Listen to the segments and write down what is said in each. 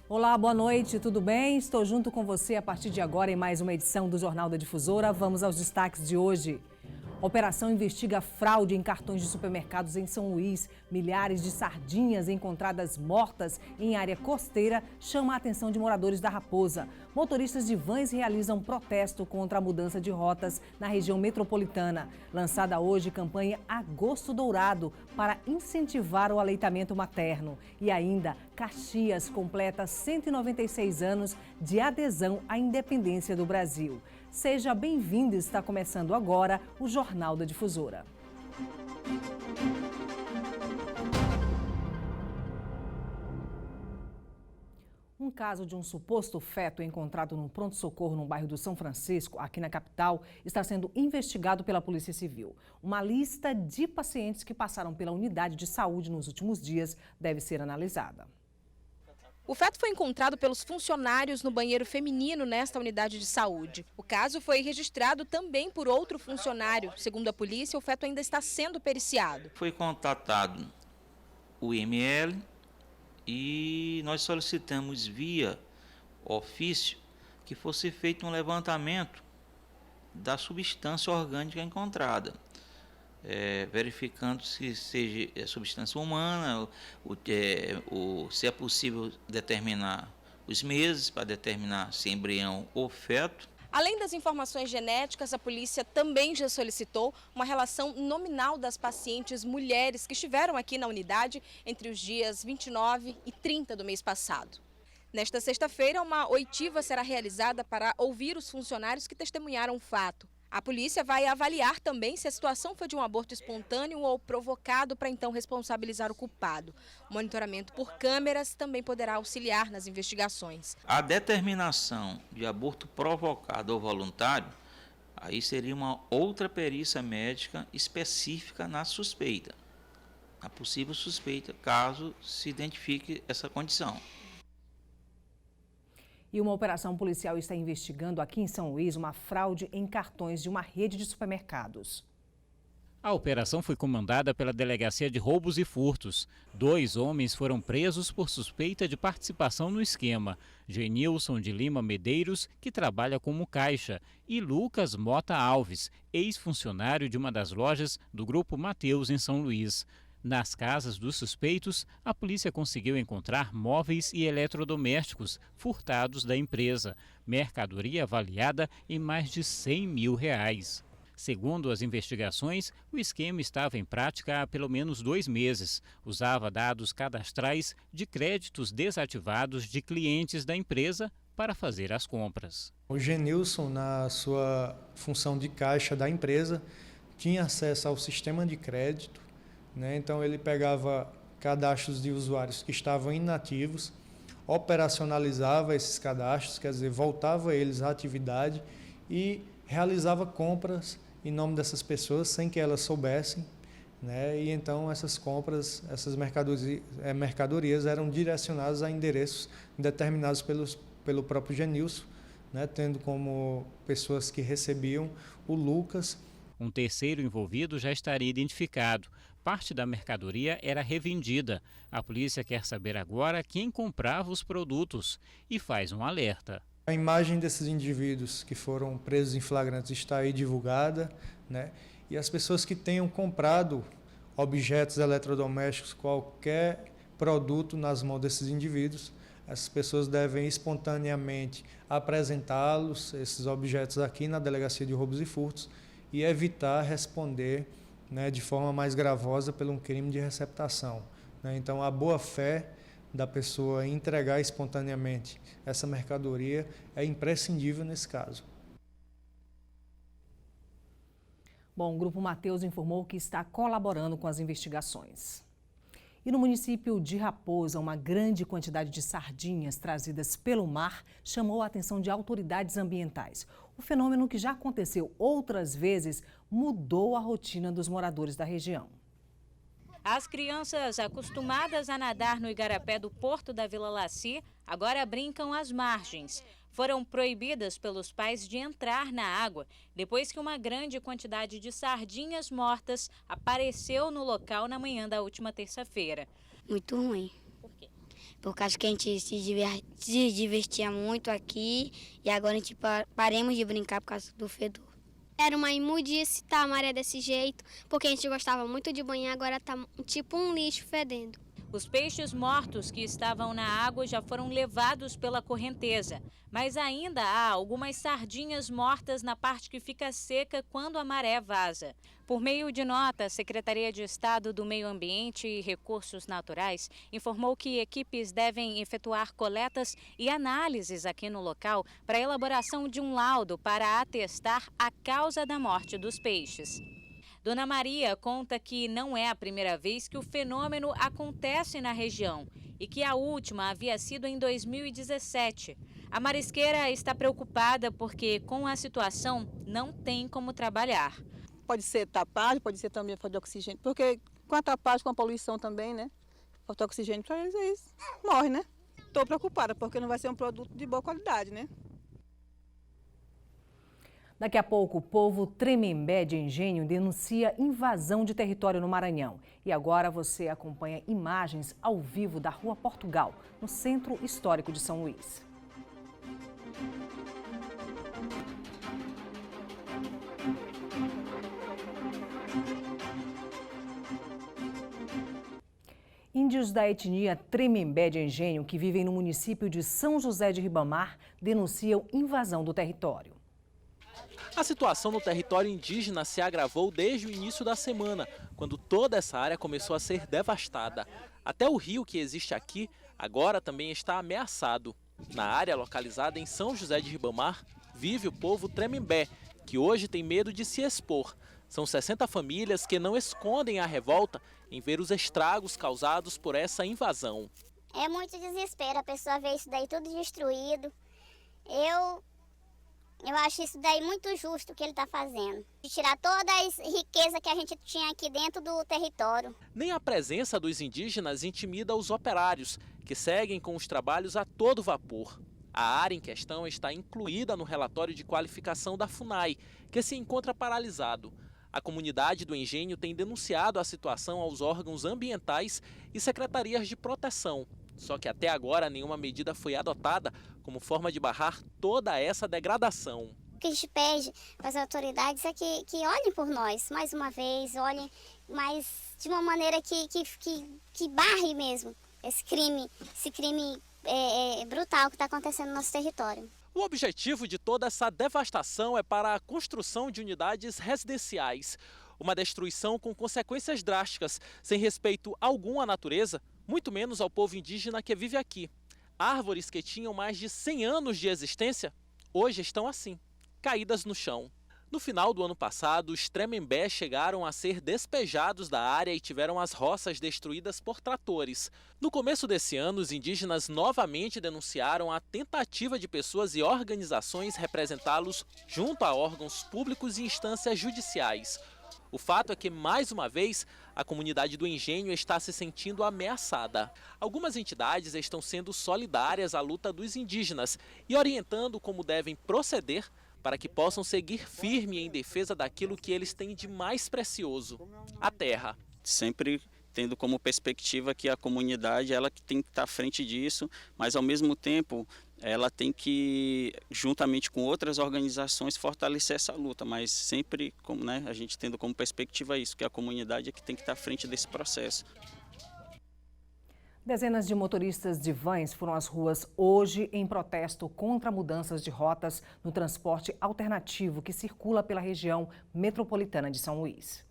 Olá, boa noite, tudo bem? Estou junto com você a partir de agora em mais uma edição do Jornal da Difusora. Vamos aos destaques de hoje. Operação investiga fraude em cartões de supermercados em São Luís. Milhares de sardinhas encontradas mortas em área costeira chama a atenção de moradores da Raposa. Motoristas de vans realizam protesto contra a mudança de rotas na região metropolitana. Lançada hoje campanha Agosto Dourado para incentivar o aleitamento materno. E ainda, Caxias completa 196 anos de adesão à independência do Brasil. Seja bem-vindo, está começando agora o Jornal da Difusora. Um caso de um suposto feto encontrado num pronto-socorro no bairro do São Francisco, aqui na capital, está sendo investigado pela Polícia Civil. Uma lista de pacientes que passaram pela unidade de saúde nos últimos dias deve ser analisada. O feto foi encontrado pelos funcionários no banheiro feminino nesta unidade de saúde. O caso foi registrado também por outro funcionário. Segundo a polícia, o feto ainda está sendo periciado. Foi contatado o IML e nós solicitamos via ofício que fosse feito um levantamento da substância orgânica encontrada. Verificando se seja substância humana, se é possível determinar os meses para determinar se é embrião ou feto. Além das informações genéticas, a polícia também já solicitou uma relação nominal das pacientes mulheres que estiveram aqui na unidade entre os dias 29 e 30 do mês passado. Nesta sexta-feira, uma oitiva será realizada para ouvir os funcionários que testemunharam o fato. A polícia vai avaliar também se a situação foi de um aborto espontâneo ou provocado para então responsabilizar o culpado. O monitoramento por câmeras também poderá auxiliar nas investigações. A determinação de aborto provocado ou voluntário, aí seria uma outra perícia médica específica na suspeita, a possível suspeita, caso se identifique essa condição. E uma operação policial está investigando aqui em São Luís uma fraude em cartões de uma rede de supermercados. A operação foi comandada pela Delegacia de Roubos e Furtos. 2 homens foram presos por suspeita de participação no esquema. Genilson de Lima Medeiros, que trabalha como caixa, e Lucas Mota Alves, ex-funcionário de uma das lojas do Grupo Mateus em São Luís. Nas casas dos suspeitos, a polícia conseguiu encontrar móveis e eletrodomésticos furtados da empresa, mercadoria avaliada em mais de R$100 mil. Segundo as investigações, o esquema estava em prática há pelo menos 2 meses. Usava dados cadastrais de créditos desativados de clientes da empresa para fazer as compras. O Genilson, na sua função de caixa da empresa, tinha acesso ao sistema de crédito. Então ele pegava cadastros de usuários que estavam inativos, operacionalizava esses cadastros, quer dizer, voltava eles à atividade e realizava compras em nome dessas pessoas sem que elas soubessem, e então essas compras, essas mercadorias eram direcionadas a endereços determinados pelo próprio Genilson, tendo como pessoas que recebiam o Lucas. Um terceiro envolvido já estaria identificado. Parte da mercadoria era revendida. A polícia quer saber agora quem comprava os produtos e faz um alerta. A imagem desses indivíduos que foram presos em flagrantes está aí divulgada, e as pessoas que tenham comprado objetos eletrodomésticos, qualquer produto nas mãos desses indivíduos, essas pessoas devem espontaneamente apresentá-los, esses objetos aqui na Delegacia de Roubos e Furtos, e evitar responder de forma mais gravosa por um crime de receptação. Então, a boa-fé da pessoa em entregar espontaneamente essa mercadoria é imprescindível nesse caso. Bom, o Grupo Mateus informou que está colaborando com as investigações. E no município de Raposa, uma grande quantidade de sardinhas trazidas pelo mar chamou a atenção de autoridades ambientais. O fenômeno, que já aconteceu outras vezes, mudou a rotina dos moradores da região. As crianças acostumadas a nadar no igarapé do Porto da Vila Laci agora brincam às margens. Foram proibidas pelos pais de entrar na água depois que uma grande quantidade de sardinhas mortas apareceu no local na manhã da última terça-feira. Muito ruim. Por quê? por causa que a gente se divertia muito aqui e agora a gente paremos de brincar por causa do fedor. Era uma imundice estar a maré desse jeito, porque a gente gostava muito de banhar, agora tá tipo um lixo fedendo. Os peixes mortos que estavam na água já foram levados pela correnteza, mas ainda há algumas sardinhas mortas na parte que fica seca quando a maré vaza. Por meio de nota, a Secretaria de Estado do Meio Ambiente e Recursos Naturais informou que equipes devem efetuar coletas e análises aqui no local para a elaboração de um laudo para atestar a causa da morte dos peixes. Dona Maria conta que não é a primeira vez que o fenômeno acontece na região e que a última havia sido em 2017. A marisqueira está preocupada porque, com a situação, não tem como trabalhar. Pode ser tapagem, pode ser também falta de oxigênio, porque com a tapagem, com a poluição também, né? Falta de oxigênio para eles morrem, né? Estou preocupada porque não vai ser um produto de boa qualidade, né? Daqui a pouco, o povo Tremembé de Engenho denuncia invasão de território no Maranhão. E agora você acompanha imagens ao vivo da Rua Portugal, no Centro Histórico de São Luís. Índios da etnia Tremembé de Engenho, que vivem no município de São José de Ribamar, denunciam invasão do território. A situação no território indígena se agravou desde o início da semana, quando toda essa área começou a ser devastada. Até o rio que existe aqui agora também está ameaçado. Na área localizada em São José de Ribamar, vive o povo Tremembé, que hoje tem medo de se expor. São 60 famílias que não escondem a revolta em ver os estragos causados por essa invasão. É muito desespero, a pessoa vê isso daí tudo destruído. Eu acho isso daí muito justo o que ele está fazendo. De tirar toda a riqueza que a gente tinha aqui dentro do território. Nem a presença dos indígenas intimida os operários, que seguem com os trabalhos a todo vapor. A área em questão está incluída no relatório de qualificação da FUNAI, que se encontra paralisado. A comunidade do engenho tem denunciado a situação aos órgãos ambientais e secretarias de proteção. Só que até agora nenhuma medida foi adotada como forma de barrar toda essa degradação. O que a gente pede para as autoridades é que olhem por nós, mais uma vez, olhem, mas de uma maneira que barre mesmo esse crime brutal que está acontecendo no nosso território. O objetivo de toda essa devastação é para a construção de unidades residenciais. Uma destruição com consequências drásticas, sem respeito algum à natureza, muito menos ao povo indígena que vive aqui. Árvores que tinham mais de 100 anos de existência, hoje estão assim, caídas no chão. No final do ano passado, os Tremembé chegaram a ser despejados da área e tiveram as roças destruídas por tratores. No começo desse ano, os indígenas novamente denunciaram a tentativa de pessoas e organizações representá-los junto a órgãos públicos e instâncias judiciais. O fato é que, mais uma vez, a comunidade do engenho está se sentindo ameaçada. Algumas entidades estão sendo solidárias à luta dos indígenas e orientando como devem proceder para que possam seguir firme em defesa daquilo que eles têm de mais precioso, a terra. Sempre tendo como perspectiva que a comunidade ela tem que estar à frente disso, mas ao mesmo tempo ela tem que, juntamente com outras organizações, fortalecer essa luta, mas sempre a gente tendo como perspectiva isso, que a comunidade é que tem que estar à frente desse processo. Dezenas de motoristas de vans foram às ruas hoje em protesto contra mudanças de rotas no transporte alternativo que circula pela região metropolitana de São Luís.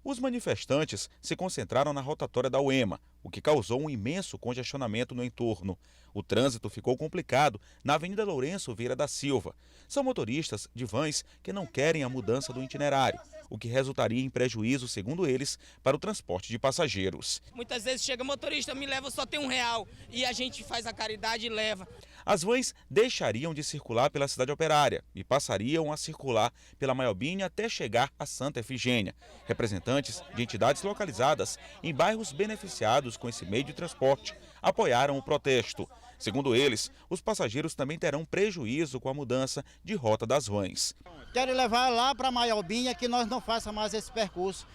Os manifestantes se concentraram na rotatória da UEMA, o que causou um imenso congestionamento no entorno. O trânsito ficou complicado na Avenida Lourenço Vieira da Silva. São motoristas de vans que não querem a mudança do itinerário, o que resultaria em prejuízo, segundo eles, para o transporte de passageiros. Muitas vezes chega motorista, me leva, só tem R$1 e a gente faz a caridade e leva. As vans deixariam de circular pela cidade operária e passariam a circular pela Maiobinha até chegar a Santa Efigênia. Representantes de entidades localizadas em bairros beneficiados com esse meio de transporte apoiaram o protesto. Segundo eles, os passageiros também terão prejuízo com a mudança de rota das vans. Querem levar lá para Maiobinha que nós não façamos mais esse percurso.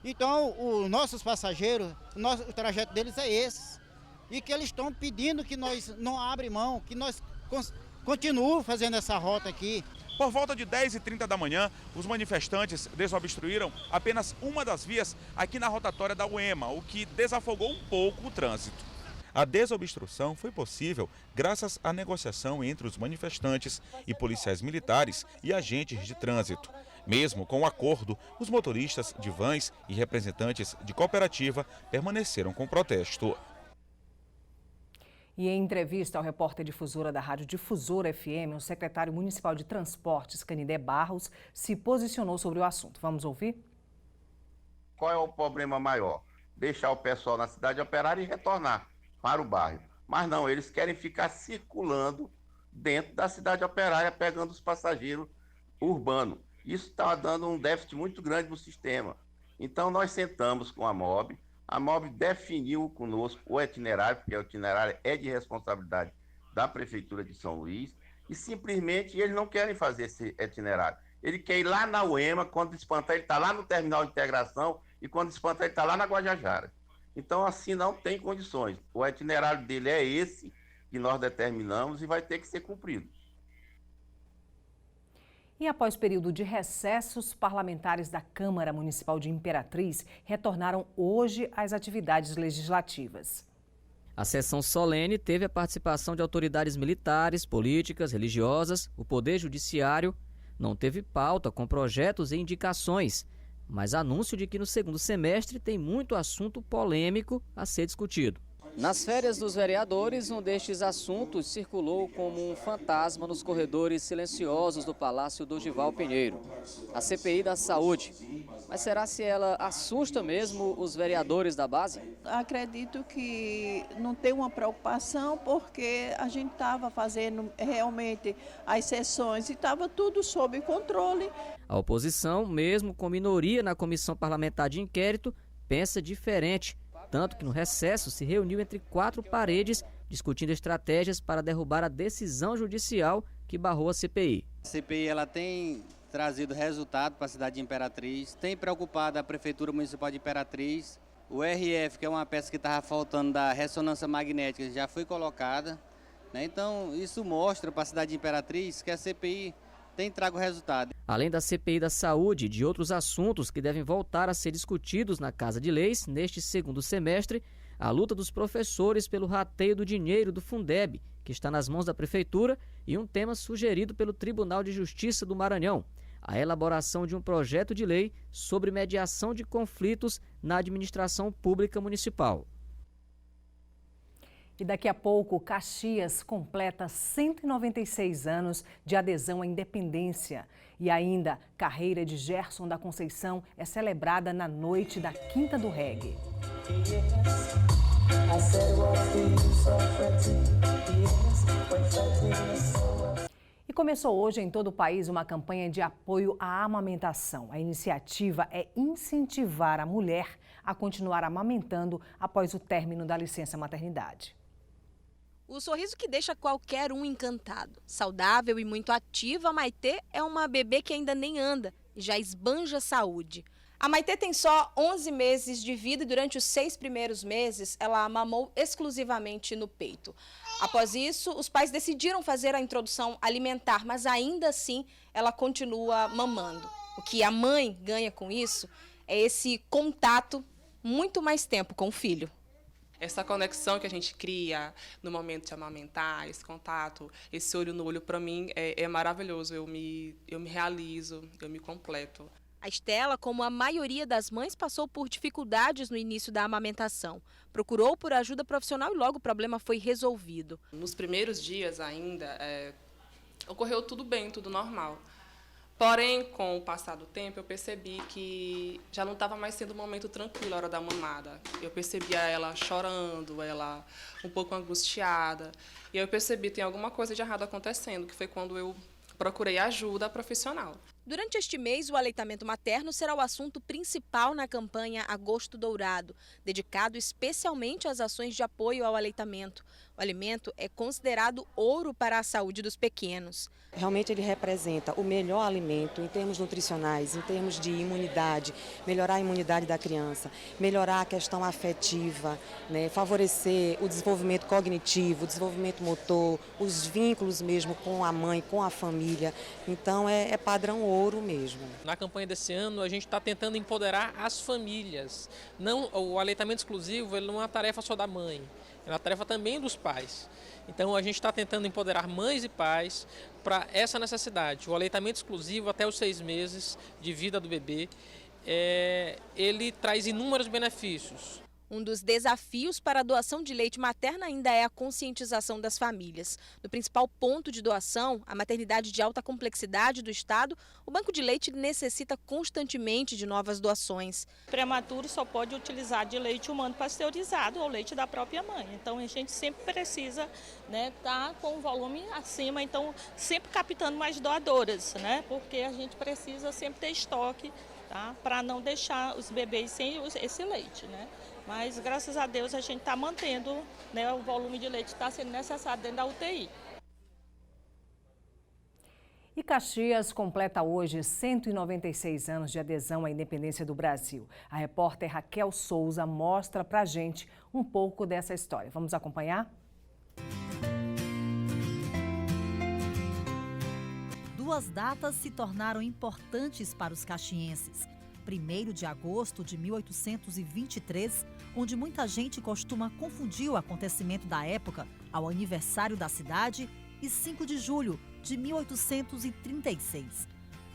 Então, os nossos passageiros, o trajeto deles é esse. e que eles estão pedindo que nós não abre mão, que nós continuemos fazendo essa rota aqui. Por volta de 10h30 da manhã, os manifestantes desobstruíram apenas uma das vias aqui na rotatória da UEMA, o que desafogou um pouco o trânsito. A desobstrução foi possível graças à negociação entre os manifestantes e policiais militares e agentes de trânsito. Mesmo com o acordo, os motoristas de vans e representantes de cooperativa permaneceram com o protesto. E em entrevista ao repórter difusora da Rádio Difusora FM, o secretário municipal de Transportes, Canidé Barros, se posicionou sobre o assunto. Vamos ouvir? Qual é o problema maior? Deixar o pessoal na cidade operária e retornar para o bairro. Mas não, eles querem ficar circulando dentro da cidade operária, pegando os passageiros urbanos. Isso está dando um déficit muito grande no sistema. Então nós sentamos com a MOB definiu conosco o itinerário, porque o itinerário é de responsabilidade da Prefeitura de São Luís, e simplesmente eles não querem fazer esse itinerário. Ele quer ir lá na UEMA, quando espantar ele está lá no terminal de integração, e quando espantar ele está lá na Guajajara. Então assim não tem condições. O itinerário dele é esse que nós determinamos e vai ter que ser cumprido. E após período de recessos, parlamentares da Câmara Municipal de Imperatriz retornaram hoje às atividades legislativas. A sessão solene teve a participação de autoridades militares, políticas, religiosas, o Poder Judiciário. Não teve pauta com projetos e indicações, mas anúncio de que no segundo semestre tem muito assunto polêmico a ser discutido. Nas férias dos vereadores, um destes assuntos circulou como um fantasma nos corredores silenciosos do Palácio Dorival Pinheiro. A CPI da Saúde. Mas será se ela assusta mesmo os vereadores da base? Acredito que não tem uma preocupação, porque a gente estava fazendo realmente as sessões e estava tudo sob controle. A oposição, mesmo com minoria na comissão parlamentar de inquérito, pensa diferente. Tanto que no recesso se reuniu entre 4 paredes, discutindo estratégias para derrubar a decisão judicial que barrou a CPI. A CPI ela tem trazido resultado para a cidade de Imperatriz, tem preocupado a Prefeitura Municipal de Imperatriz. O RF, que é uma peça que estava faltando da ressonância magnética, já foi colocada. Então isso mostra para a cidade de Imperatriz que a CPI tem trago resultado. Além da CPI da Saúde e de outros assuntos que devem voltar a ser discutidos na Casa de Leis neste segundo semestre, a luta dos professores pelo rateio do dinheiro do Fundeb, que está nas mãos da Prefeitura, e um tema sugerido pelo Tribunal de Justiça do Maranhão, a elaboração de um projeto de lei sobre mediação de conflitos na administração pública municipal. E daqui a pouco, Caxias completa 196 anos de adesão à independência. E ainda, carreira de Gerson da Conceição é celebrada na noite da Quinta do Reggae. E começou hoje em todo o país uma campanha de apoio à amamentação. A iniciativa é incentivar a mulher a continuar amamentando após o término da licença maternidade. O sorriso que deixa qualquer um encantado. Saudável e muito ativa, a Maitê é uma bebê que ainda nem anda e já esbanja saúde. A Maitê tem só 11 meses de vida e durante os 6 primeiros meses ela mamou exclusivamente no peito. Após isso, os pais decidiram fazer a introdução alimentar, mas ainda assim ela continua mamando. O que a mãe ganha com isso é esse contato muito mais tempo com o filho. Essa conexão que a gente cria no momento de amamentar, esse contato, esse olho no olho, para mim é maravilhoso. Eu me realizo, eu me completo. A Estela, como a maioria das mães, passou por dificuldades no início da amamentação. Procurou por ajuda profissional e logo o problema foi resolvido. Nos primeiros dias ainda, ocorreu tudo bem, tudo normal. Porém, com o passar do tempo, eu percebi que já não estava mais sendo um momento tranquilo a hora da mamada. Eu percebia ela chorando, ela um pouco angustiada. E eu percebi que tem alguma coisa de errado acontecendo, que foi quando eu procurei ajuda profissional. Durante este mês, o aleitamento materno será o assunto principal na campanha Agosto Dourado, dedicado especialmente às ações de apoio ao aleitamento. O alimento é considerado ouro para a saúde dos pequenos. Realmente ele representa o melhor alimento em termos nutricionais, em termos de imunidade, melhorar a imunidade da criança, melhorar a questão afetiva, né, favorecer o desenvolvimento cognitivo, o desenvolvimento motor, os vínculos mesmo com a mãe, com a família. Então é padrão ouro mesmo. Na campanha desse ano a gente está tentando empoderar as famílias. Não, o aleitamento exclusivo ele não é uma tarefa só da mãe. É uma tarefa também dos pais. Então a gente está tentando empoderar mães e pais para essa necessidade. O aleitamento exclusivo até os 6 meses de vida do bebê, ele traz inúmeros benefícios. Um dos desafios para a doação de leite materno ainda é a conscientização das famílias. No principal ponto de doação, a maternidade de alta complexidade do estado, o banco de leite necessita constantemente de novas doações. Prematuro só pode utilizar de leite humano pasteurizado ou leite da própria mãe. Então a gente sempre precisa, né, tá com um volume acima, então sempre captando mais doadoras, né, porque a gente precisa sempre ter estoque, tá, para não deixar os bebês sem esse leite, né. Mas, graças a Deus, a gente está mantendo, né, o volume de leite que está sendo necessário dentro da UTI. E Caxias completa hoje 196 anos de adesão à independência do Brasil. A repórter Raquel Souza mostra pra gente um pouco dessa história. Vamos acompanhar? Duas datas se tornaram importantes para os caxienses. 1º de agosto de 1823, onde muita gente costuma confundir o acontecimento da época ao aniversário da cidade, e 5 de julho de 1836.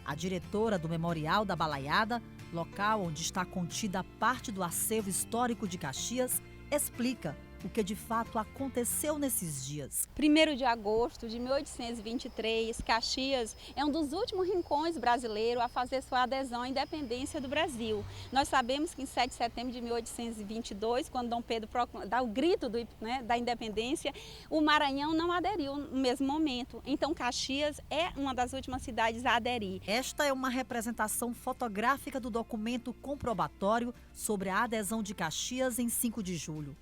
A diretora do Memorial da Balaiada, local onde está contida parte do acervo histórico de Caxias, explica o que de fato aconteceu nesses dias. 1º de agosto de 1823, Caxias é um dos últimos rincões brasileiros a fazer sua adesão à independência do Brasil. Nós sabemos que em 7 de setembro de 1822, quando Dom Pedro dá o grito da independência, o Maranhão não aderiu no mesmo momento. Então Caxias é uma das últimas cidades a aderir. Esta é uma representação fotográfica do documento comprobatório sobre a adesão de Caxias em 5 de julho.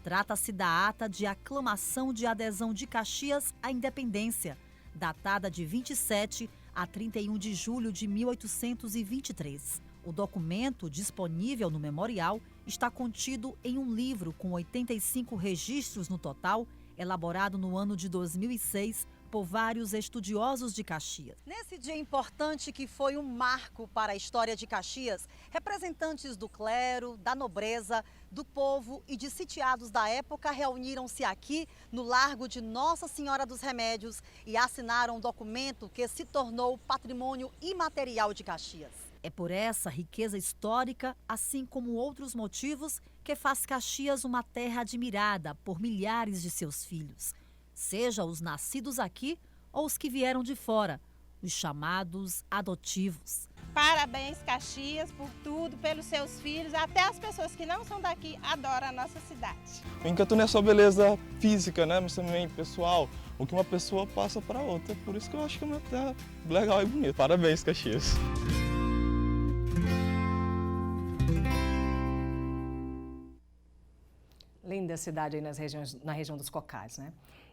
Trata-se da ata de aclamação de adesão de Caxias à independência, datada de 27 a 31 de julho de 1823. O documento, disponível no memorial, está contido em um livro com 85 registros no total, elaborado no ano de 2006 por vários estudiosos de Caxias. Nesse dia importante que foi um marco para a história de Caxias, representantes do clero, da nobreza, do povo e de sitiados da época reuniram-se aqui no Largo de Nossa Senhora dos Remédios e assinaram um documento que se tornou patrimônio imaterial de Caxias. É por essa riqueza histórica, assim como outros motivos, que faz Caxias uma terra admirada por milhares de seus filhos. Seja os nascidos aqui ou os que vieram de fora, os chamados adotivos. Parabéns, Caxias, por tudo, pelos seus filhos, até as pessoas que não são daqui adoram a nossa cidade. O Encanto não é só beleza física, né, mas também pessoal, o que uma pessoa passa para outra. Por isso que eu acho que é uma terra legal e bonita. Parabéns, Caxias. Linda cidade aí na região dos Cocais, né?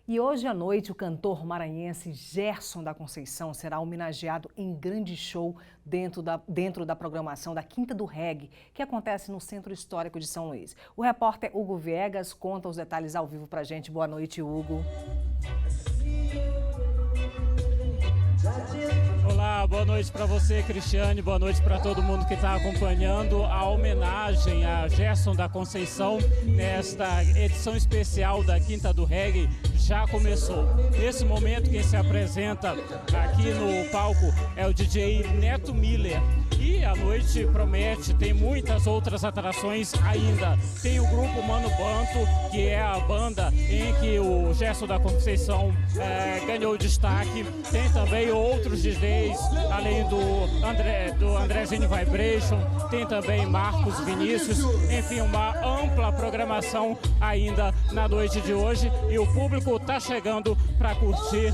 E hoje à noite o cantor maranhense Gerson da Conceição será homenageado em grande show dentro da programação da Quinta do Reggae, que acontece no Centro Histórico de São Luís. O repórter Hugo Viegas conta os detalhes ao vivo pra gente. Boa noite, Hugo. Olá, boa noite para você, Cristiane, boa noite para todo mundo que está acompanhando a homenagem a Gerson da Conceição nesta edição especial da Quinta do Reggae. Já começou. Nesse momento, quem se apresenta aqui no palco é o DJ Neto Miller. E a noite promete, tem muitas outras atrações ainda. Tem o grupo Mano Banto, que é a banda em que o Gerson da Conceição ganhou destaque. Tem também outros DJs, além do Andrezinho Vibration, tem também Marcos Vinícius. Enfim, uma ampla programação ainda na noite de hoje. E o público está chegando para curtir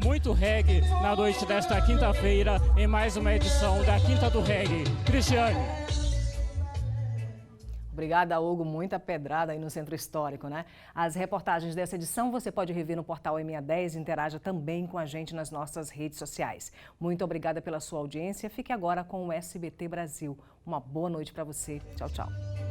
muito reggae na noite desta quinta-feira, em mais uma edição da Quinta do Reggae. Cristiane. Obrigada, Hugo. Muita pedrada aí no Centro Histórico, né? As reportagens dessa edição você pode rever no portal E610 e interaja também com a gente nas nossas redes sociais. Muito obrigada pela sua audiência. Fique agora com o SBT Brasil. Uma boa noite para você. Tchau, tchau.